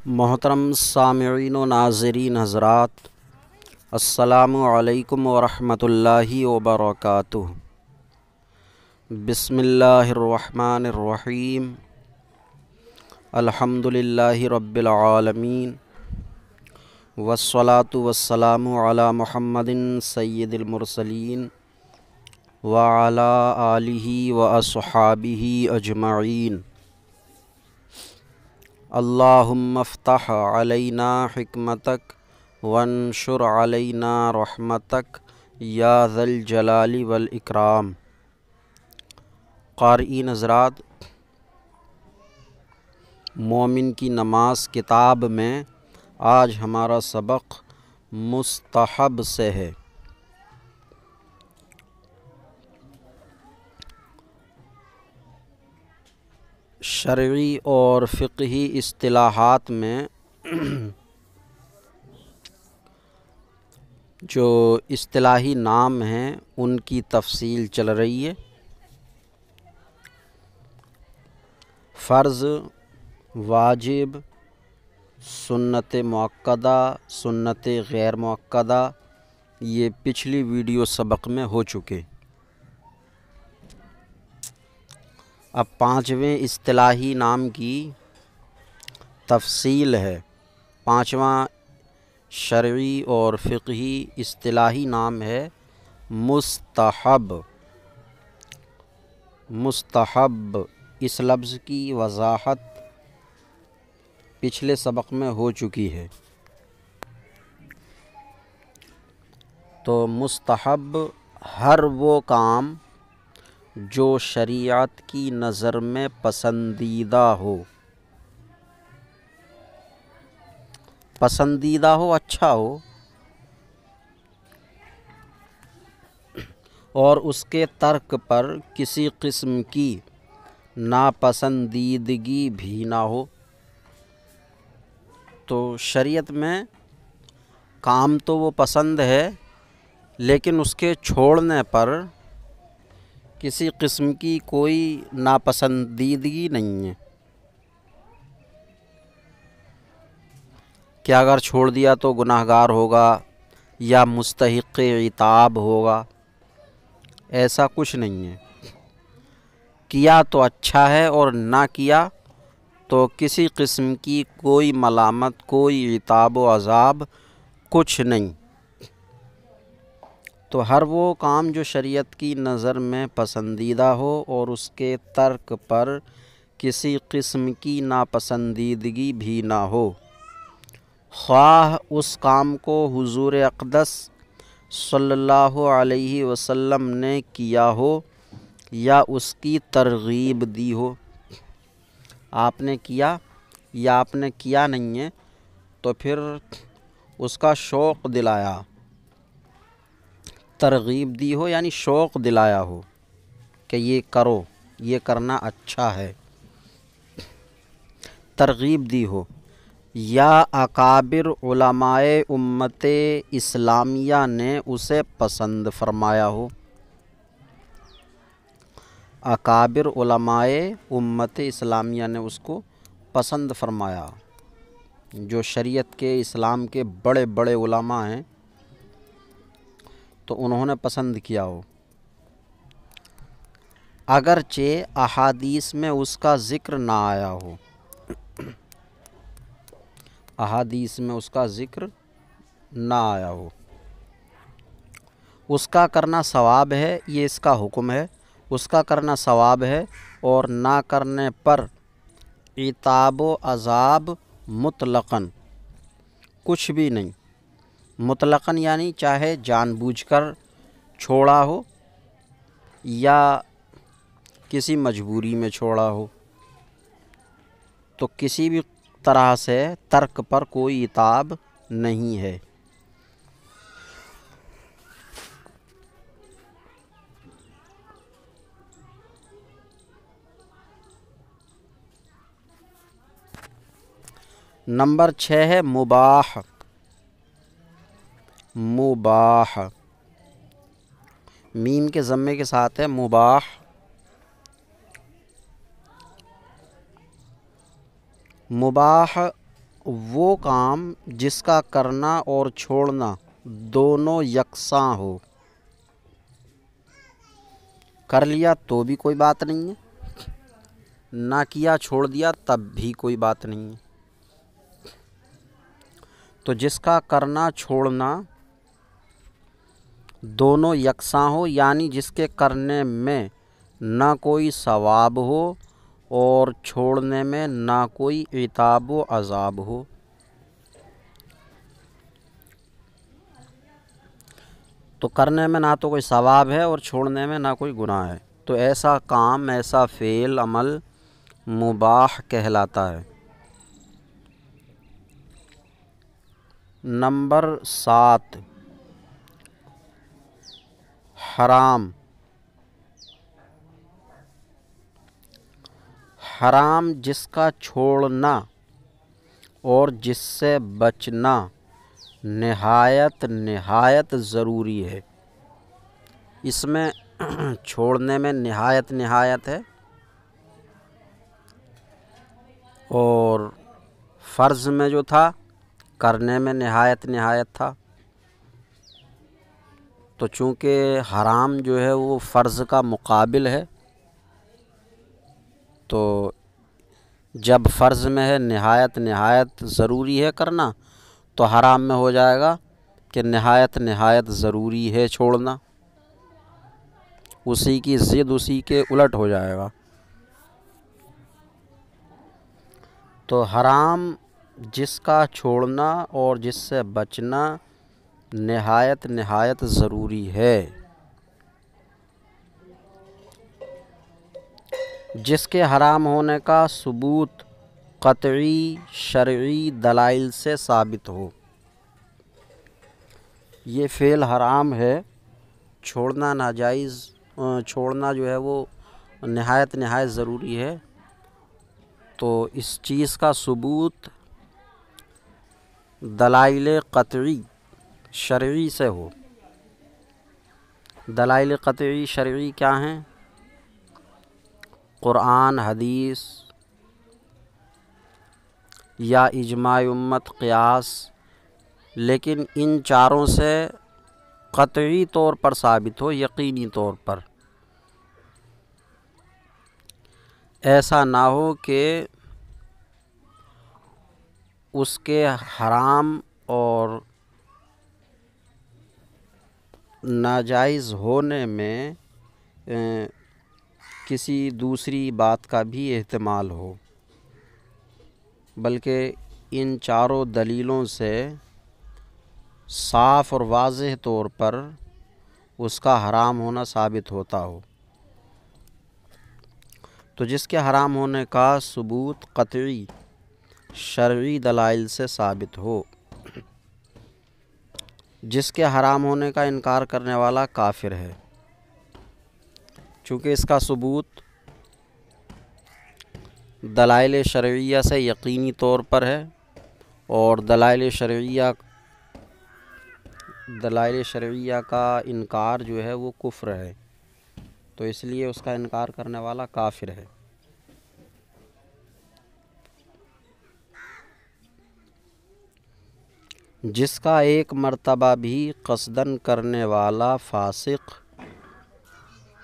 محترم سامعین و ناظرین حضرات، السلام علیکم ورحمۃ اللہ وبرکاتہ۔ بسم اللہ الرحمن الرحیم، الحمد للہ رب العالمین، والصلاة والسلام علی محمد سید المرسلین وعلی آلہ واصحابہ اجمعین۔ اللہم افتح علینا حکمتک وانشر علینا رحمتک یا ذا الجلال والاکرام۔ قارئین حضرات، مومن کی نماز کتاب میں آج ہمارا سبق مستحب سے ہے۔ شرعی اور فقہی اصطلاحات میں جو اصطلاحی نام ہیں ان کی تفصیل چل رہی ہے۔ فرض، واجب، سنت مؤکدہ، سنت غیر مؤکدہ، یہ پچھلی ویڈیو سبق میں ہو چکے۔ اب پانچویں اصطلاحی نام کی تفصیل ہے۔ پانچواں شرعی اور فقہی اصطلاحی نام ہے مستحب۔ مستحب، اس لفظ کی وضاحت پچھلے سبق میں ہو چکی ہے۔ تو مستحب ہر وہ کام جو شریعت کی نظر میں پسندیدہ ہو، پسندیدہ ہو، اچھا ہو، اور اس کے ترک پر کسی قسم کی ناپسندیدگی بھی نہ ہو۔ تو شریعت میں کام تو وہ پسند ہے، لیکن اس کے چھوڑنے پر کسی قسم کی کوئی ناپسندیدگی نہیں ہے کہ اگر چھوڑ دیا تو گناہ گار ہوگا یا مستحق عتاب ہوگا، ایسا کچھ نہیں ہے۔ کیا تو اچھا ہے اور نہ کیا تو کسی قسم کی کوئی ملامت، کوئی عتاب و عذاب کچھ نہیں۔ تو ہر وہ کام جو شریعت کی نظر میں پسندیدہ ہو اور اس کے ترک پر کسی قسم کی ناپسندیدگی بھی نہ ہو، خواہ اس کام کو حضور اقدس صلی اللہ علیہ وسلم نے کیا ہو یا اس کی ترغیب دی ہو۔ آپ نے کیا یا آپ نے کیا نہیں ہے تو پھر اس کا شوق دلایا، ترغیب دی ہو یعنی شوق دلایا ہو کہ یہ کرو، یہ کرنا اچھا ہے، ترغیب دی ہو، یا اکابر علماء امت اسلامیہ نے اسے پسند فرمایا ہو۔ اکابر علماء امت اسلامیہ نے اس کو پسند فرمایا، جو شریعت کے، اسلام کے بڑے بڑے علماء ہیں تو انہوں نے پسند کیا ہو، اگرچہ احادیث میں اس کا ذکر نہ آیا ہو۔ احادیث میں اس کا ذکر نہ آیا ہو۔ اس کا کرنا ثواب ہے، یہ اس کا حکم ہے، اس کا کرنا ثواب ہے، اور نہ کرنے پر عتاب و عذاب مطلقاً، کچھ بھی نہیں، مطلقاً یعنی چاہے جان بوجھ کر چھوڑا ہو یا کسی مجبوری میں چھوڑا ہو، تو کسی بھی طرح سے ترک پر کوئی عتاب نہیں ہے۔ نمبر 6 ہے مباح۔ مباح میم کے ضمے کے ساتھ ہے مباح۔ مباح وہ کام جس کا کرنا اور چھوڑنا دونوں یکساں ہو، کر لیا تو بھی کوئی بات نہیں ہے، نہ کیا چھوڑ دیا تب بھی کوئی بات نہیں ہے۔ تو جس کا کرنا چھوڑنا دونوں یکساں ہو، یعنی جس کے کرنے میں نہ کوئی ثواب ہو اور چھوڑنے میں نہ کوئی عتاب و عذاب ہو۔ تو کرنے میں نہ تو کوئی ثواب ہے اور چھوڑنے میں نہ کوئی گناہ ہے، تو ایسا کام، ایسا فعل، عمل مباح کہلاتا ہے۔ نمبر 7، حرام۔ حرام جس کا چھوڑنا اور جس سے بچنا نہایت ضروری ہے۔ اس میں چھوڑنے میں نہایت ہے اور فرض میں جو تھا کرنے میں نہایت تھا۔ تو چونکہ حرام جو ہے وہ فرض کا مقابل ہے، تو جب فرض میں ہے نہایت ضروری ہے کرنا، تو حرام میں ہو جائے گا کہ نہایت ضروری ہے چھوڑنا، اسی کی ضد اسی کے الٹ ہو جائے گا۔ تو حرام جس کا چھوڑنا اور جس سے بچنا نہایت ضروری ہے، جس کے حرام ہونے کا ثبوت قطعی شرعی دلائل سے ثابت ہو۔ یہ فعل حرام ہے، چھوڑنا ناجائز، چھوڑنا جو ہے وہ نہایت ضروری ہے، تو اس چیز کا ثبوت دلائل قطعی شرعی سے ہو۔ دلائل قطعی شرعی کیا ہیں؟ قرآن، حدیث یا اجماع امت، قیاس، لیکن ان چاروں سے قطعی طور پر ثابت ہو، یقینی طور پر۔ ایسا نہ ہو کہ اس کے حرام اور ناجائز ہونے میں کسی دوسری بات کا بھی احتمال ہو، بلکہ ان چاروں دلیلوں سے صاف اور واضح طور پر اس کا حرام ہونا ثابت ہوتا ہو۔ تو جس کے حرام ہونے کا ثبوت قطعی شرعی دلائل سے ثابت ہو، جس کے حرام ہونے کا انکار کرنے والا کافر ہے، چونکہ اس کا ثبوت دلائل شرعیہ سے یقینی طور پر ہے، اور دلائل شرعیہ کا انکار جو ہے وہ کفر ہے، تو اس لیے اس کا انکار کرنے والا کافر ہے۔ جس کا ایک مرتبہ بھی قصداً کرنے والا فاسق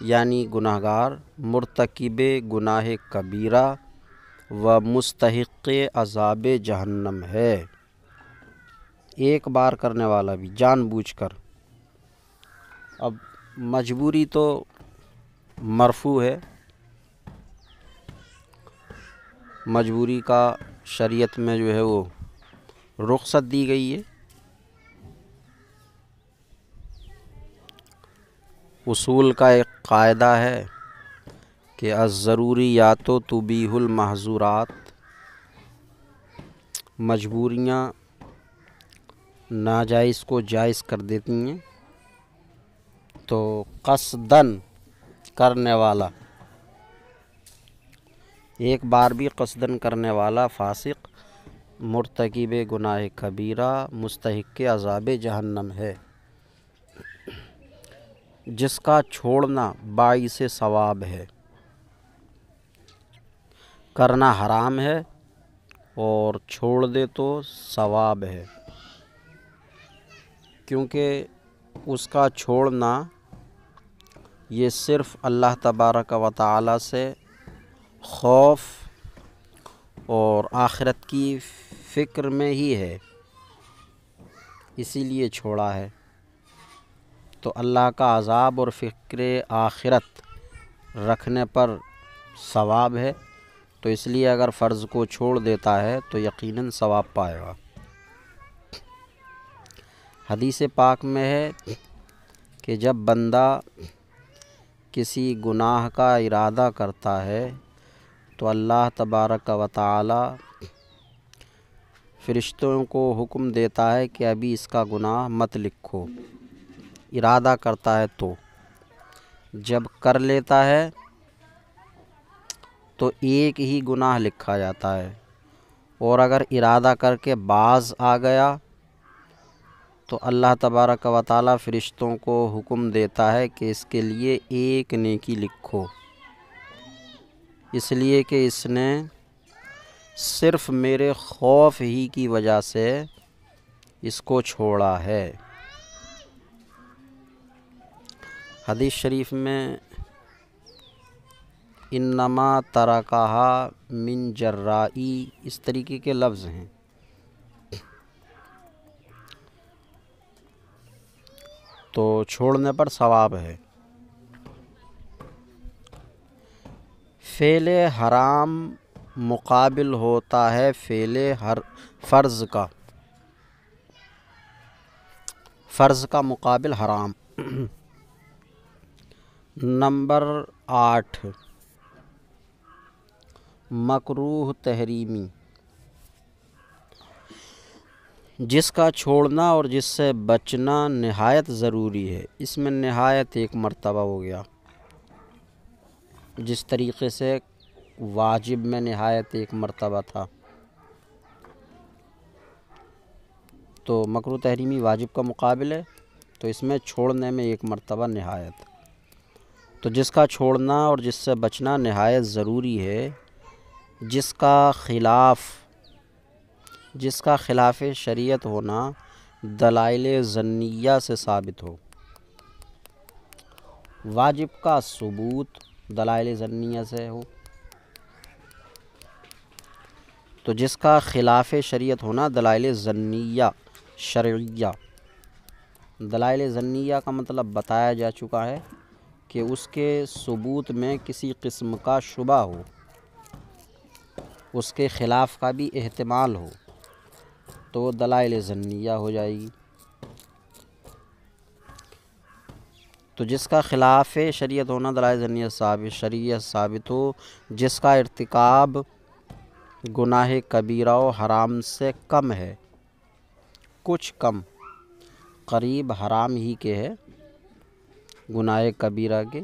یعنی گناہگار، مرتکب گناہ کبیرہ و مستحق عذاب جہنم ہے۔ ایک بار کرنے والا بھی جان بوجھ کر۔ اب مجبوری تو مرفوع ہے، مجبوری کا شریعت میں جو ہے وہ رخصت دی گئی ہے۔ اصول کا ایک قاعدہ ہے کہ الضروریات تبیح المحظورات، مجبوریاں ناجائز کو جائز کر دیتی ہیں، تو قصداً کرنے والا، ایک بار بھی قصداً کرنے والا فاسق مرتکب گناہ کبیرہ مستحق عذاب جہنم ہے۔ جس کا چھوڑنا باعث ثواب ہے، کرنا حرام ہے اور چھوڑ دے تو ثواب ہے، کیونکہ اس کا چھوڑنا یہ صرف اللہ تبارک و تعالی سے خوف اور آخرت کی فکر میں ہی ہے، اسی لیے چھوڑا ہے۔ تو اللہ کا عذاب اور فکر آخرت رکھنے پر ثواب ہے، تو اس لیے اگر فرض کو چھوڑ دیتا ہے تو یقیناً ثواب پائے گا۔ حدیث پاک میں ہے کہ جب بندہ کسی گناہ کا ارادہ کرتا ہے تو اللہ تبارک و تعالی فرشتوں کو حکم دیتا ہے کہ ابھی اس کا گناہ مت لکھو، ارادہ کرتا ہے تو جب کر لیتا ہے تو ایک ہی گناہ لکھا جاتا ہے، اور اگر ارادہ کر کے باز آ گیا تو اللہ تبارک و تعالی فرشتوں کو حکم دیتا ہے کہ اس کے لیے ایک نیکی لکھو، اس لیے کہ اس نے صرف میرے خوف ہی کی وجہ سے اس کو چھوڑا ہے۔ حدیث شریف میں انما ترکہا من جرائی اس طریقے کے لفظ ہیں۔ تو چھوڑنے پر ثواب ہے۔ فعل حرام مقابل ہوتا ہے فعل فرض کا، فرض کا مقابل حرام۔ نمبر 8 مکروہ تحریمی، جس کا چھوڑنا اور جس سے بچنا نہایت ضروری ہے۔ اس میں نہایت ایک مرتبہ ہو گیا، جس طریقے سے واجب میں نہایت ایک مرتبہ تھا، تو مکروہ تحریمی واجب کا مقابل ہے، تو اس میں چھوڑنے میں ایک مرتبہ نہایت۔ تو جس کا چھوڑنا اور جس سے بچنا نہایت ضروری ہے، جس کا خلاف شریعت ہونا دلائل ظنیہ سے ثابت ہو۔ واجب کا ثبوت دلائل ظنیہ سے ہو، تو جس کا خلاف شریعت ہونا دلائل ظنیہ شرعیہ۔ دلائل ظنیہ کا مطلب بتایا جا چکا ہے کہ اس کے ثبوت میں کسی قسم کا شبہ ہو، اس کے خلاف کا بھی احتمال ہو، تو وہ دلائل ظنیہ ہو جائے گی۔ تو جس کا خلاف شریعت ہونا دلائل ظنیہ شریعت ثابت ہو، جس کا ارتکاب گناہ کبیرہ و حرام سے کم ہے، کچھ کم، قریب حرام ہی کے ہے گناہ کبیرہ کے،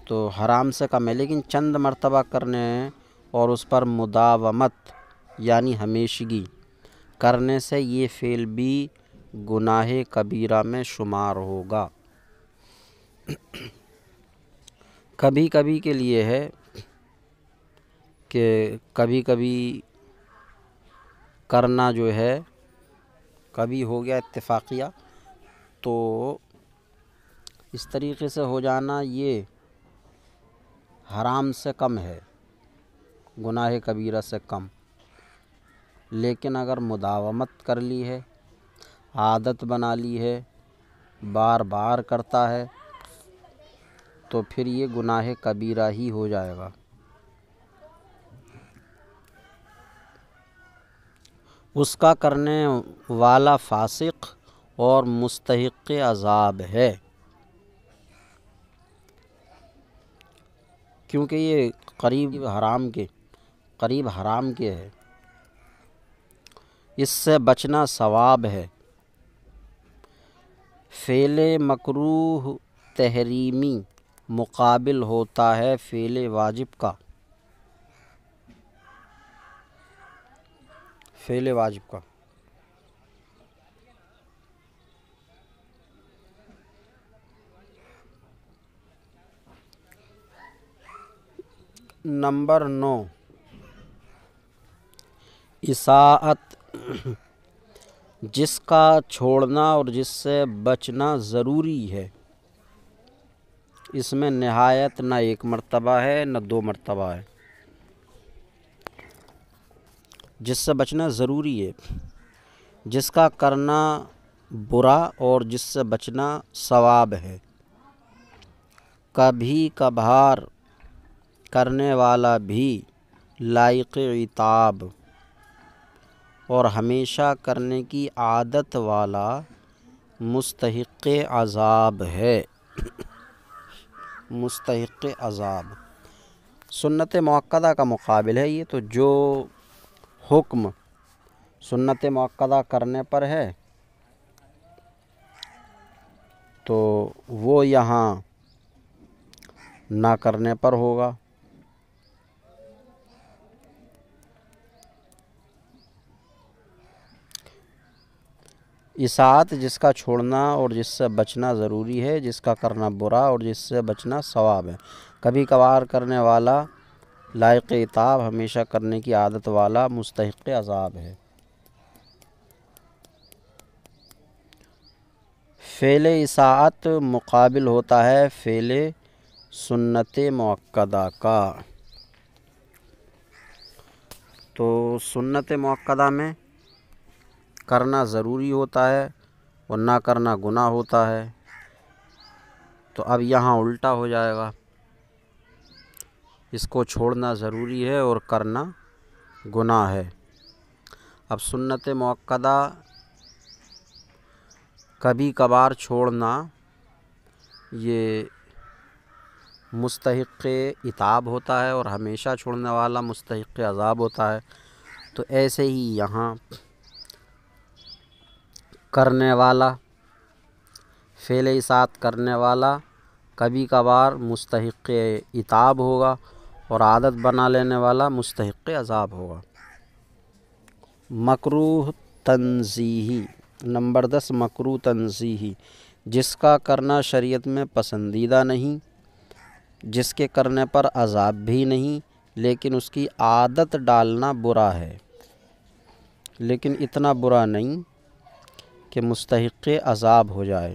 تو حرام سے کم ہے لیکن چند مرتبہ کرنے ہیں، اور اس پر مداومت یعنی ہمیشگی کرنے سے یہ فعل بھی گناہ کبیرہ میں شمار ہوگا۔ کبھی کبھی کے لیے ہے کہ کبھی کبھی کرنا جو ہے، کبھی ہو گیا اتفاقیہ، تو اس طریقے سے ہو جانا یہ حرام سے کم ہے، گناہ کبیرہ سے کم۔ لیکن اگر مداومت کر لی ہے، عادت بنا لی ہے، بار بار کرتا ہے، تو پھر یہ گناہ کبیرہ ہی ہو جائے گا۔ اس کا کرنے والا فاسق اور مستحق عذاب ہے، کیونکہ یہ قریب حرام کے ہے، اس سے بچنا ثواب ہے۔ فعل مکروہ تحریمی مقابل ہوتا ہے فعل واجب کا، فعل واجب کا۔ نمبر 9 اساءت جس کا چھوڑنا اور جس سے بچنا ضروری ہے، اس میں نہایت نہ ایک مرتبہ ہے نہ دو مرتبہ ہے، جس سے بچنا ضروری ہے، جس کا کرنا برا اور جس سے بچنا ثواب ہے، کبھی کبھار کرنے والا بھی لائق عتاب اور ہمیشہ کرنے کی عادت والا مستحق عذاب ہے۔ مستحق عذاب سنت مؤکدہ کا مقابل ہے یہ، تو جو حکم سنت مؤکدہ کرنے پر ہے تو وہ یہاں نہ کرنے پر ہوگا۔ اساعت جس کا چھوڑنا اور جس سے بچنا ضروری ہے، جس کا کرنا برا اور جس سے بچنا ثواب ہے، کبھی کبھار کرنے والا لائق عتاب، ہمیشہ کرنے کی عادت والا مستحق عذاب ہے۔ فعل اساعت مقابل ہوتا ہے فعل سنت مؤکدہ کا۔ تو سنت مؤکدہ میں کرنا ضروری ہوتا ہے اور نہ کرنا گناہ ہوتا ہے، تو اب یہاں الٹا ہو جائے گا، اس کو چھوڑنا ضروری ہے اور کرنا گناہ ہے۔ اب سنت مؤکدہ کبھی کبھار چھوڑنا یہ مستحق عتاب ہوتا ہے اور ہمیشہ چھوڑنے والا مستحق عذاب ہوتا ہے، تو ایسے ہی یہاں کرنے والا فعل اساعت کرنے والا کبھی کبھار مستحق عتاب ہوگا اور عادت بنا لینے والا مستحق عذاب ہوگا۔ مکروہ تنزیہی نمبر 10، مکروہ تنزیہی جس کا کرنا شریعت میں پسندیدہ نہیں، جس کے کرنے پر عذاب بھی نہیں، لیکن اس کی عادت ڈالنا برا ہے، لیکن اتنا برا نہیں کہ مستحق عذاب ہو جائے۔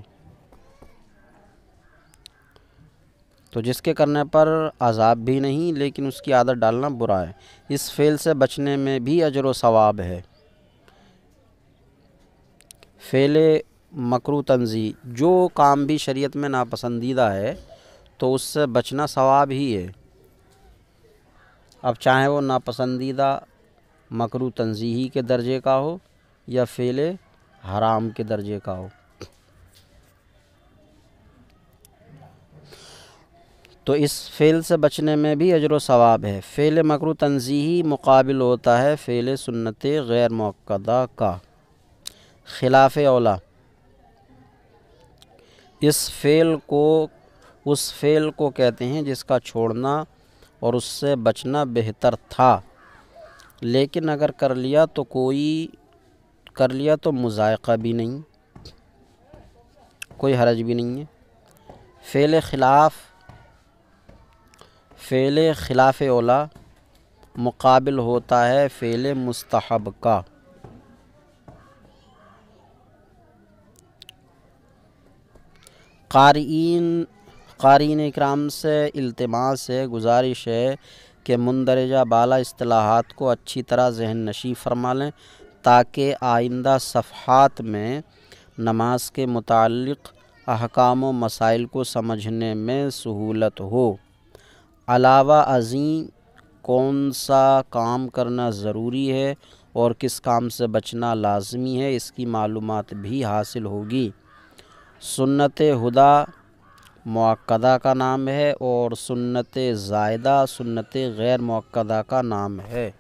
تو جس کے کرنے پر عذاب بھی نہیں لیکن اس کی عادت ڈالنا برا ہے، اس فعل سے بچنے میں بھی اجر و ثواب ہے۔ فعل مکروہ تنزیہ جو کام بھی شریعت میں ناپسندیدہ ہے تو اس سے بچنا ثواب ہی ہے، اب چاہے وہ ناپسندیدہ مکروہ تنزیہی کے درجے کا ہو یا فعل حرام کے درجے کا ہو۔ تو اس فعل سے بچنے میں بھی اجر و ثواب ہے۔ فعل مکروہ تنزیہی مقابل ہوتا ہے فعل سنت غیر مؤکدہ کا، خلاف اولا اس فعل کو کہتے ہیں جس کا چھوڑنا اور اس سے بچنا بہتر تھا، لیکن اگر کر لیا تو مذائقہ بھی نہیں، کوئی حرج بھی نہیں ہے۔ فعل خلاف اولا مقابل ہوتا ہے فعل مستحب کا، قارئین اکرام سے التماس ہے، گزارش ہے کہ مندرجہ بالا اصطلاحات کو اچھی طرح ذہن نشین فرما لیں تاکہ آئندہ صفحات میں نماز کے متعلق احکام و مسائل کو سمجھنے میں سہولت ہو۔ علاوہ ازیں کون سا کام کرنا ضروری ہے اور کس کام سے بچنا لازمی ہے، اس کی معلومات بھی حاصل ہوگی۔ سنت ہدیٰ مؤکدہ کا نام ہے اور سنت زائدہ سنت غیر مؤکدہ کا نام ہے۔